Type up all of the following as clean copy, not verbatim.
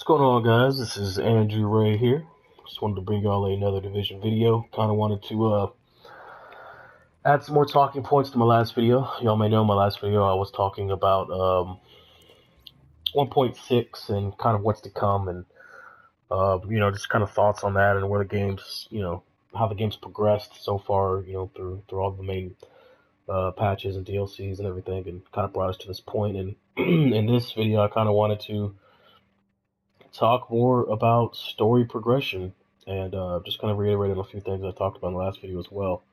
What's going on, guys? This is Andrew Ray here. Just wanted to bring y'all another Division video. Kind of wanted to add some more talking points to my last video. Y'all may know my last video I was talking about 1.6 and kind of what's to come, and just kind of thoughts on that and where the game's, how the game's progressed so far, through all the main patches and DLCs and everything, and kind of brought us to this point. And in this video, I kind of wanted to talk more about story progression and just kind of reiterating a few things I talked about in the last video as well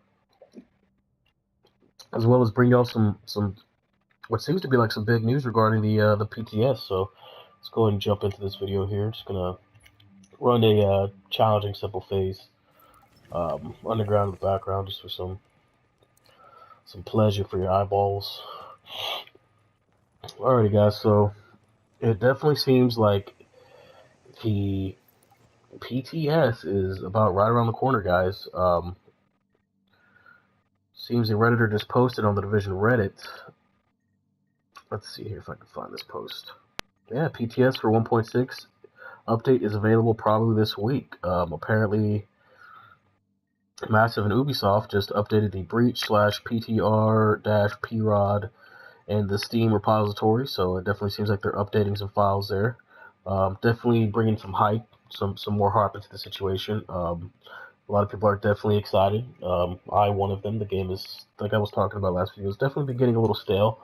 as bring y'all some what seems to be like some big news regarding the PTS. So let's go ahead and jump into this video here. Just gonna run a challenging simple phase underground in the background, just for some pleasure for your eyeballs. Alrighty, guys, so it definitely seems like the PTS is about right around the corner, guys. Seems the Redditor just posted on the Division Reddit. Let's see here if I can find this post. Yeah, PTS for 1.6 update is available probably this week. Apparently, Massive and Ubisoft just updated the breach/PTR-PROD and the Steam repository, so it definitely seems like they're updating some files there. Definitely bringing some hype, some more hype into the situation. A lot of people are definitely excited. One of them. The game is, like I was talking about last video, is definitely getting a little stale.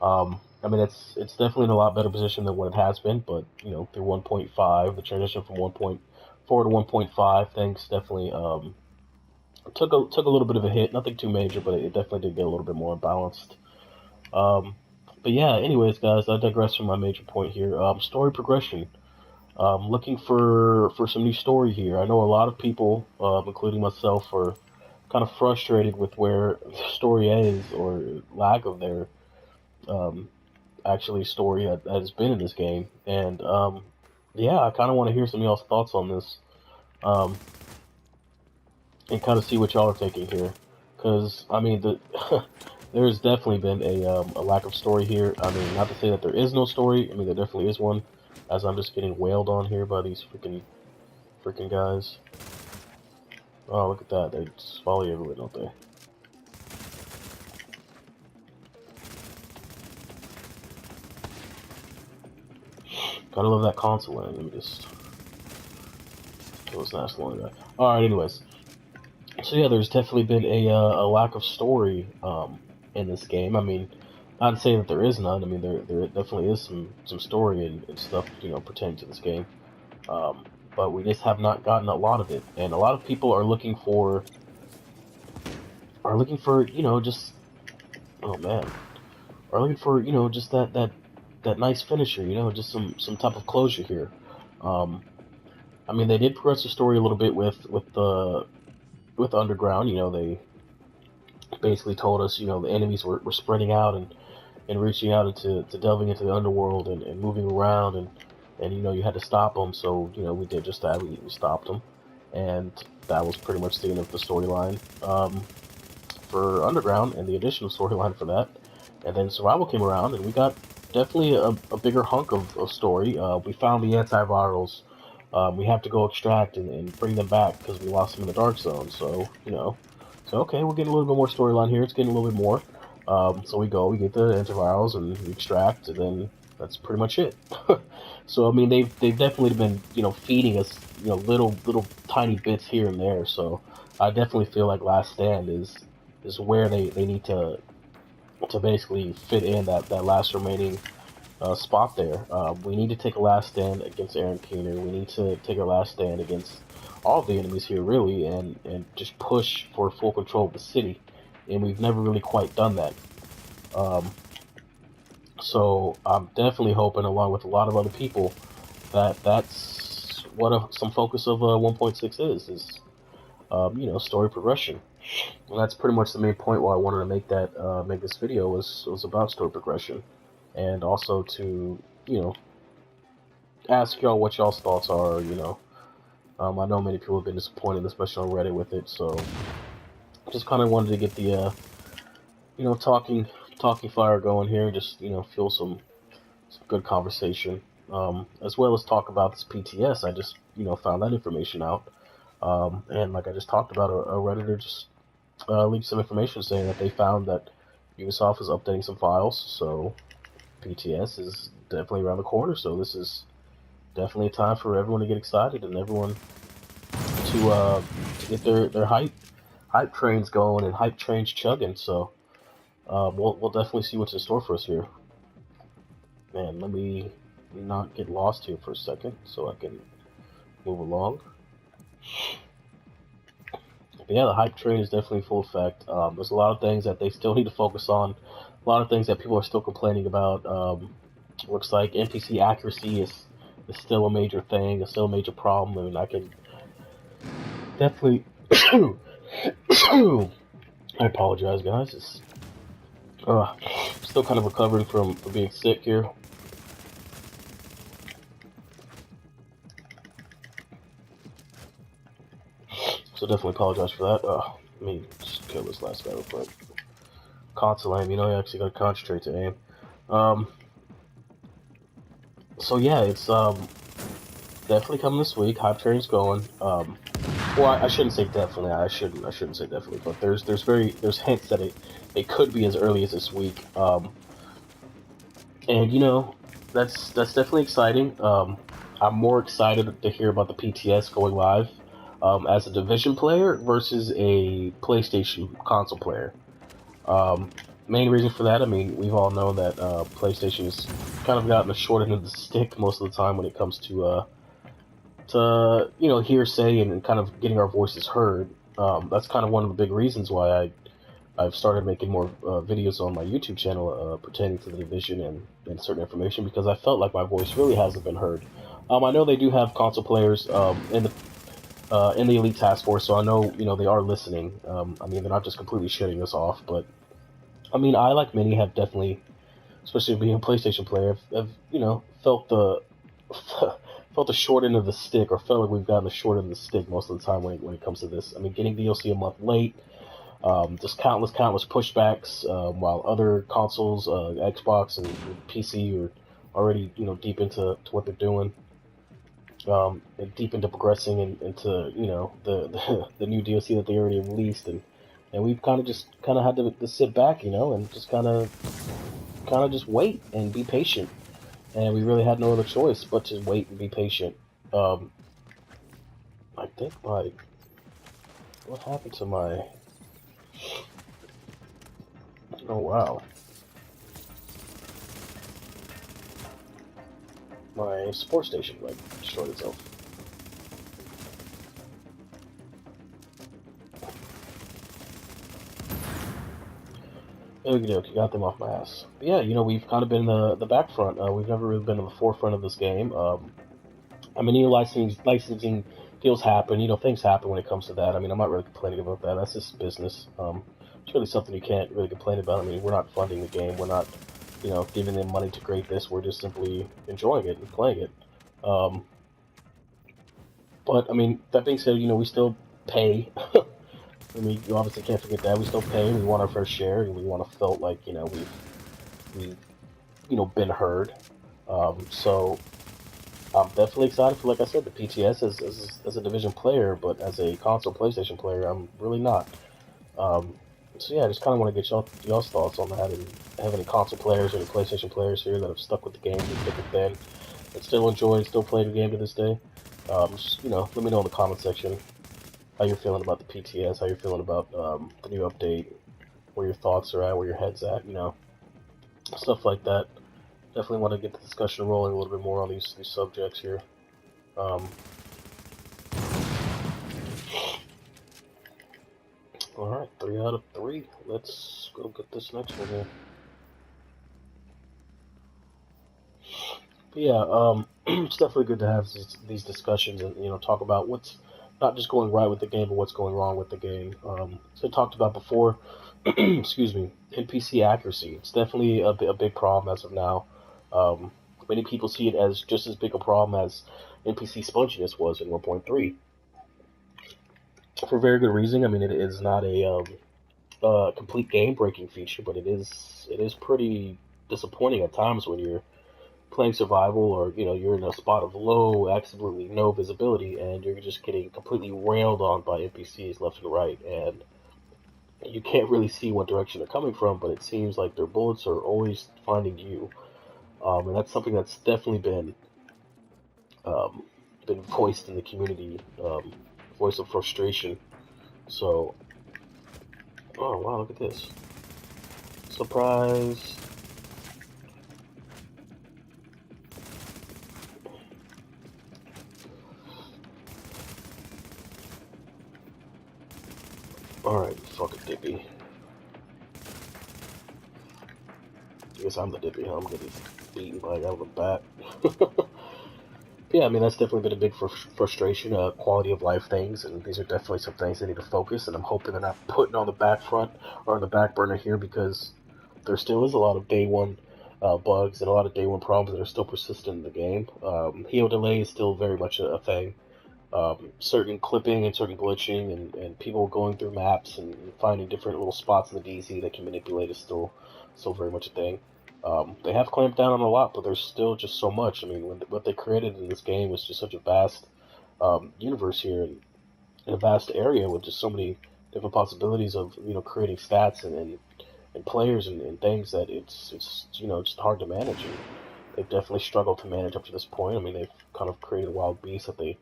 I mean, it's definitely in a lot better position than what it has been, but through 1.5, the transition from 1.4 to 1.5, things definitely took a little bit of a hit. Nothing too major, but it definitely did get a little bit more balanced. But yeah, anyways, guys, I digress from my major point here. Story progression. Looking for some new story here. I know a lot of people, including myself, are kind of frustrated with where the story is, or lack of their actually story that has been in this game. And yeah, I kind of want to hear some of y'all's thoughts on this, and kind of see what y'all are thinking here. Because I mean, there's definitely been a lack of story here. I mean, not to say that there is no story. I mean, there definitely is one, as I'm just getting wailed on here by these freaking guys. Oh, look at that. They just follow you everywhere, don't they? Gotta love that console line. Let me just kill this nice long guy. Alright, anyways. So yeah, there's definitely been a lack of story in this game. I mean, not to say that there is none. I mean, there definitely is some story and stuff, pertaining to this game. But we just have not gotten a lot of it, and a lot of people are looking for just, oh man, are looking for just that nice finisher, just some type of closure here. I mean, they did progress the story a little bit with Underground. They basically told us, the enemies were spreading out and reaching out into delving into the underworld and moving around, and you had to stop them. So we did just that. We stopped them, and that was pretty much the end of the storyline for Underground, and the additional storyline for that. And then Survival came around, and we got definitely a bigger hunk of story. We found the antivirals. We have to go extract and bring them back because we lost them in the Dark Zone. So so okay, we're getting a little bit more storyline here. It's getting a little bit more. So we get the antivirals and we extract, and then that's pretty much it. So I mean, they've definitely been feeding us little tiny bits here and there. So I definitely feel like Last Stand is where they need to basically fit in that last remaining spot there. We need to take a last stand against Aaron Keener. We need to take our last stand against all of the enemies here, really, and just push for full control of the city. And we've never really quite done that. So I'm definitely hoping, along with a lot of other people, that that's what some focus of 1.6 is story progression. And that's pretty much the main point why I wanted to make this video was about story progression, and also to ask y'all what y'all's thoughts are. I know many people have been disappointed, especially on Reddit, with it. So just kind of wanted to get the talking fire going here. Just feel some good conversation. as well as talk about this PTS. I just found that information out, and like I just talked about, a redditor just leaked some information saying that they found that Ubisoft is updating some files, so PTS is definitely around the corner. So this is definitely a time for everyone to get excited and everyone to get their hype trains going and hype trains chugging. So we'll definitely see what's in store for us here. Man, let me not get lost here for a second so I can move along. But yeah, the hype train is definitely full effect. There's a lot of things that they still need to focus on. A lot of things that people are still complaining about. Looks like NPC accuracy is still a major thing. It's still a major problem. I mean, I can definitely. I apologize, guys. It's still kind of recovering from being sick here. So definitely apologize for that. Let me just kill this last guy real quick. Console aim, you actually gotta concentrate to aim. So yeah, it's definitely coming this week. Hype train's going. Well, I shouldn't say definitely. I shouldn't say definitely. But there's hints that it could be as early as this week. And that's definitely exciting. I'm more excited to hear about the PTS going live as a Division player versus a PlayStation console player. Main reason for that, I mean, we've all known that PlayStation has kind of gotten the short end of the stick most of the time when it comes to hearsay and kind of getting our voices heard. That's kind of one of the big reasons why I've started making more videos on my YouTube channel pertaining to the Division and certain information, because I felt like my voice really hasn't been heard. I know they do have console players in the Elite Task Force, so I know they are listening. I mean, they're not just completely shutting us off, but I mean, I, like many, have definitely, especially being a PlayStation player, have felt the felt the short end of the stick, or felt like we've gotten the short end of the stick most of the time when it comes to this. I mean, getting DLC a month late, just countless pushbacks, while other consoles, Xbox and PC, are already deep into what they're doing, and deep into progressing into the new DLC that they already released, and we've kind of had to sit back, and just kind of just wait and be patient. And we really had no other choice but to wait and be patient. I think what happened to my, oh wow, my support station destroyed itself. Okay, got them off my ass. But yeah, we've kind of been the back front. We've never really been in the forefront of this game. I mean, licensing deals happen. Things happen when it comes to that. I mean, I'm not really complaining about that. That's just business. It's really something you can't really complain about. I mean, we're not funding the game. We're not, giving them money to create this. We're just simply enjoying it and playing it. But I mean, that being said, we still pay. I mean, you obviously can't forget that. We still pay. We want our fair share, and we want to feel like we've been heard. So I'm definitely excited for, like I said, the PTS as a Division player, but as a console PlayStation player, I'm really not. So yeah, I just kind of want to get y'all's thoughts on that, and have any console players or any PlayStation players here that have stuck with the game through thick and thin, and still enjoy, still play the game to this day. Just, let me know in the comment section how you're feeling about the PTS, how you're feeling about the new update, where your thoughts are at, where your head's at, stuff like that. Definitely want to get the discussion rolling a little bit more on these subjects here. Alright, 3 out of 3. Let's go get this next one here. But yeah, it's definitely good to have these discussions and, talk about what's not just going right with the game, but what's going wrong with the game. So I talked about before, excuse me, NPC accuracy. It's definitely a big problem as of now. Many people see it as just as big a problem as NPC sponginess was in 1.3. For very good reason. I mean, it is not a complete game-breaking feature, but it is pretty disappointing at times when you're playing survival, or you're in a spot of low, absolutely no visibility, and you're just getting completely railed on by NPCs left and right, and you can't really see what direction they're coming from, but it seems like their bullets are always finding you. And that's something that's definitely um, been voiced in the community, voice of frustration. So, oh wow, look at this surprise! All right, fuck it, Dippy. I guess I'm the Dippy, huh? I'm gonna be beaten by a guy with a bat. Yeah, I mean that's definitely been a big frustration, quality of life things, and these are definitely some things they need to focus. And I'm hoping they're not putting on the back front or on the back burner here, because there still is a lot of day one bugs and a lot of day one problems that are still persistent in the game. Heal delay is still very much a thing. Certain clipping and certain glitching and people going through maps and finding different little spots in the DZ that can manipulate is still very much a thing. They have clamped down on a lot, but there's still just so much. I mean, what they created in this game was just such a vast universe here, and in a vast area with just so many different possibilities of creating stats and players and things that it's just hard to manage. And they've definitely struggled to manage up to this point. I mean, they've kind of created a wild beast that they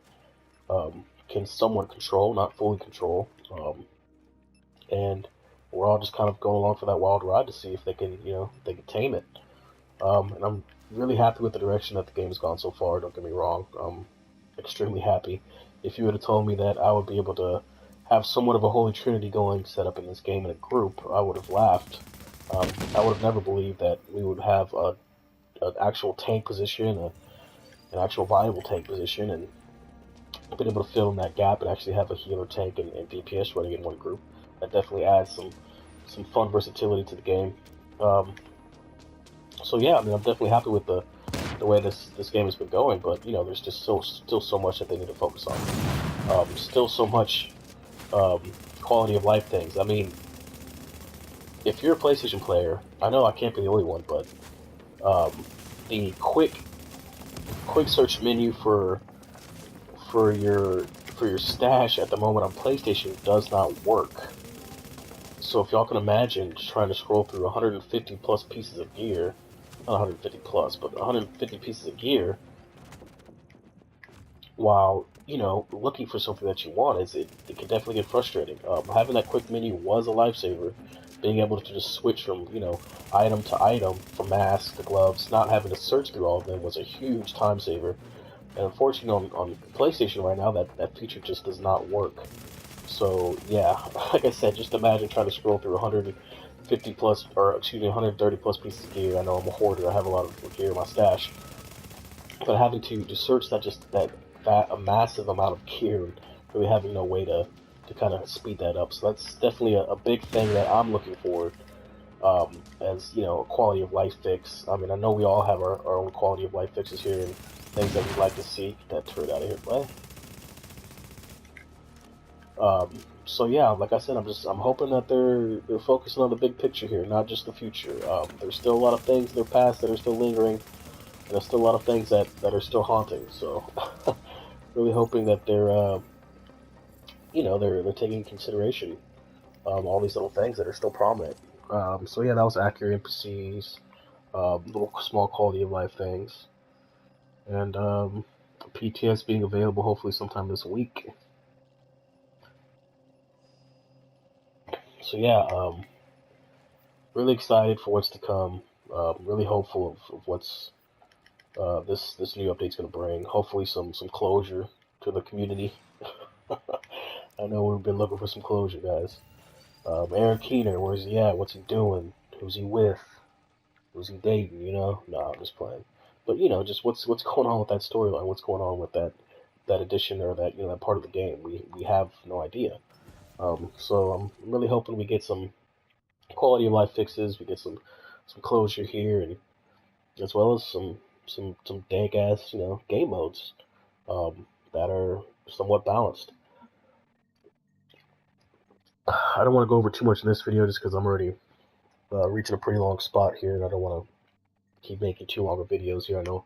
can somewhat control, not fully control, and we're all just kind of going along for that wild ride to see if they can they can tame it. And I'm really happy with the direction that the game's gone so far. Don't get me wrong. I'm extremely happy. If you would have told me that I would be able to have somewhat of a holy trinity going set up in this game in a group, I would have laughed. I would have never believed that we would have an actual tank position, an actual viable tank position, and been able to fill in that gap and actually have a healer, tank, and DPS running in one group. That definitely adds some fun versatility to the game. Um, so yeah, I mean, I'm definitely happy with the way this game has been going, but there's just still so much that they need to focus on. Still so much um, quality of life things. I mean, if you're a PlayStation player, I know I can't be the only one, but the quick search menu for your for your stash at the moment on PlayStation does not work. So if y'all can imagine just trying to scroll through 150 plus pieces of gear, not 150 plus, but 150 pieces of gear, while looking for something that you want, it can definitely get frustrating. Having that quick menu was a lifesaver. Being able to just switch from item to item, from masks to gloves, not having to search through all of them was a huge time saver. And unfortunately, on PlayStation right now, that feature just does not work. So yeah, like I said, just imagine trying to scroll through 150 plus, or excuse me, 130 plus pieces of gear. I know I'm a hoarder; I have a lot of gear in my stash, but having to search that a massive amount of gear, and really having no way to kind of speed that up. So that's definitely a big thing that I'm looking for, as a quality of life fix. I mean, I know we all have our own quality of life fixes here and things that we'd like to see. Get that turret out of here, play. So yeah, like I said, I'm hoping that they're focusing on the big picture here, not just the future. There's still a lot of things in their past that are still lingering, and there's still a lot of things that are still haunting. So really hoping that they're taking into consideration all these little things that are still prominent. So yeah, that was accurate NPCs, little small quality of life things, and PTS being available hopefully sometime this week. So yeah, really excited for what's to come. Really hopeful of what's this new update's going to bring. Hopefully some closure to the community. I know we've been looking for some closure, guys. Aaron Keener, where's he at? What's he doing? Who's he with? Who's he dating? No, I'm just playing. But just what's going on with that storyline? What's going on with that addition or that part of the game? We have no idea. So I'm really hoping we get some quality of life fixes. We get some closure here, and as well as some dank ass game modes that are somewhat balanced. I don't want to go over too much in this video just because I'm already reaching a pretty long spot here, and I don't want keep making too long of videos here. I know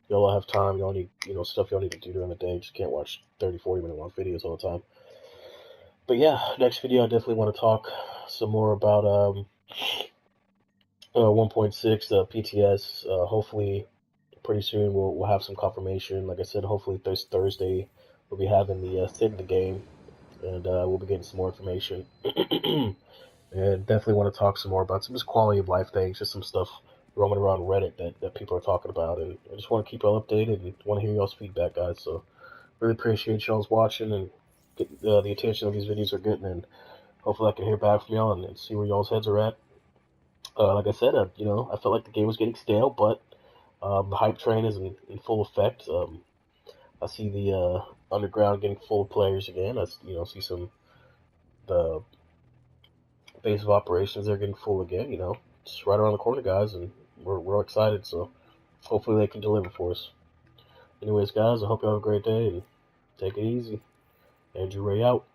y'all have time. Y'all need, stuff y'all need to do during the day. Just can't watch 30, 40-minute long videos all the time. But yeah, next video I definitely want to talk some more about 1.6 PTS. Hopefully, pretty soon we'll have some confirmation. Like I said, hopefully this Thursday we'll be having the state of the game, and we'll be getting some more information. And definitely want to talk some more about some just quality of life things, just some stuff roaming around Reddit that people are talking about. And I just want to keep y'all updated and want to hear y'all's feedback, guys. So really appreciate y'all's watching and get the attention that these videos are getting. And hopefully I can hear back from y'all and see where y'all's heads are at. Like I said, I felt like the game was getting stale, but the hype train is in full effect. I see the underground getting full of players again. I see some the base of operations they're getting full again. It's right around the corner, guys, and we're excited. So hopefully they can deliver for us. Anyways, guys, I hope you have a great day and take it easy. Andrew Ray out.